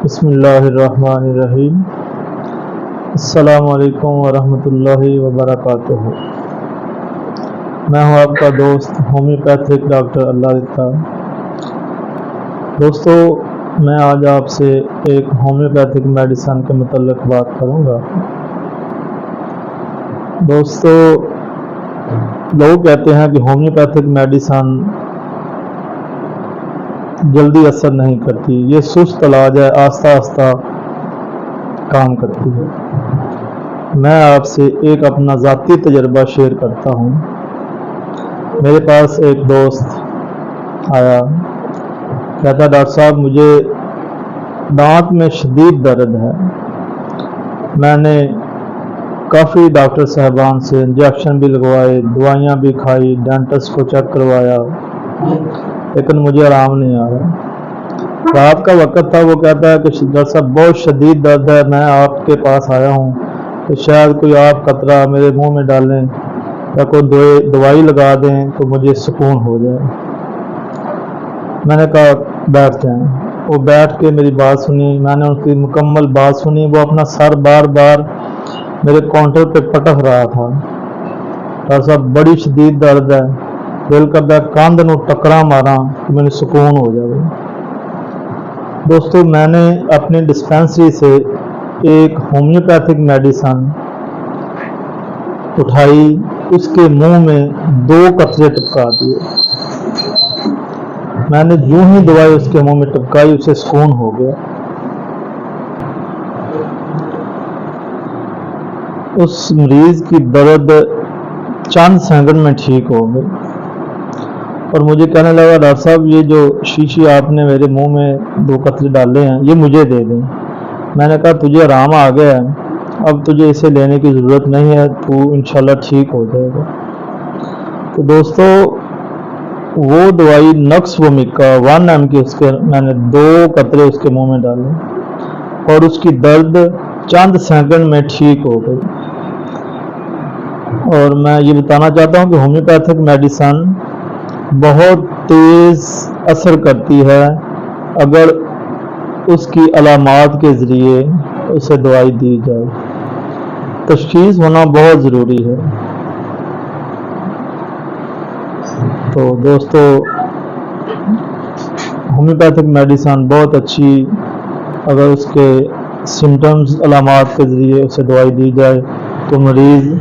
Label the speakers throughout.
Speaker 1: بسم اللہ الرحمن الرحیم۔ السلام علیکم ورحمۃ اللہ وبرکاتہ۔ میں ہوں آپ کا دوست ہومیوپیتھک ڈاکٹر اللہ دیتا۔ دوستو، میں آج آپ سے ایک ہومیوپیتھک میڈیسن کے متعلق بات کروں گا۔ دوستو، لوگ کہتے ہیں کہ ہومیوپیتھک میڈیسن جلدی اثر نہیں کرتی، یہ سست علاج ہے، آہستہ آہستہ کام کرتی ہے۔ میں آپ سے ایک اپنا ذاتی تجربہ شیئر کرتا ہوں۔ میرے پاس ایک دوست آیا، کہتا ڈاکٹر صاحب مجھے دانت میں شدید درد ہے۔ میں نے کافی ڈاکٹر صاحبان سے انجیکشن بھی لگوائے، دوائیاں بھی کھائی، ڈینٹسٹ کو چیک کروایا، لیکن مجھے آرام نہیں آ رہا۔ رات کا وقت تھا، وہ کہتا ہے کہ ڈاکٹر صاحب بہت شدید درد ہے، میں آپ کے پاس آیا ہوں کہ شاید کوئی آپ قطرہ میرے منہ میں ڈالیں یا کوئی دوائی لگا دیں تو مجھے سکون ہو جائے۔ میں نے کہا بیٹھ جائیں۔ وہ بیٹھ کے میری بات سنی، میں نے ان کی مکمل بات سنی۔ وہ اپنا سر بار بار میرے کاؤنٹر پہ پٹک رہا تھا۔ ڈاکٹر صاحب بڑی شدید درد ہے، دل کرتا ہے کاندھ نو ٹکرا مارا کہ میں نے سکون ہو جائے۔ دوستو، میں نے اپنی ڈسپینسری سے ایک ہومیوپیتھک میڈیسن اٹھائی، اس کے منہ میں 2 قطرے ٹپکا دیے۔ میں نے جو ہی دوائی اس کے منہ میں ٹپکائی، اسے سکون ہو گیا۔ اس مریض کی درد چند سیکنڈ میں ٹھیک ہو گئی اور مجھے کہنے لگا ڈاکٹر صاحب یہ جو شیشی آپ نے میرے منہ میں 2 قطرے ڈالے ہیں یہ مجھے دے دیں۔ میں نے کہا تجھے آرام آ گیا ہے، اب تجھے اسے لینے کی ضرورت نہیں ہے، تو انشاءاللہ ٹھیک ہو جائے گا۔ تو دوستو، وہ دوائی نکس وومیکا 1 mg کی اس کے میں نے 2 قطرے اس کے منہ میں ڈالے اور اس کی درد چند سیکنڈ میں ٹھیک ہو گئی۔ اور میں یہ بتانا چاہتا ہوں کہ ہومیوپیتھک میڈیسن بہت تیز اثر کرتی ہے اگر اس کی علامات کے ذریعے اسے دوائی دی جائے۔ تشخیص ہونا بہت ضروری ہے۔ تو دوستو، ہومیوپیتھک میڈیسن بہت اچھی، اگر اس کے سمٹمز علامات کے ذریعے اسے دوائی دی جائے تو مریض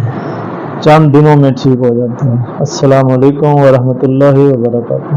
Speaker 1: چند دنوں میں ٹھیک ہو جاتا ہے۔ السلام علیکم ورحمۃ اللہ وبرکاتہ۔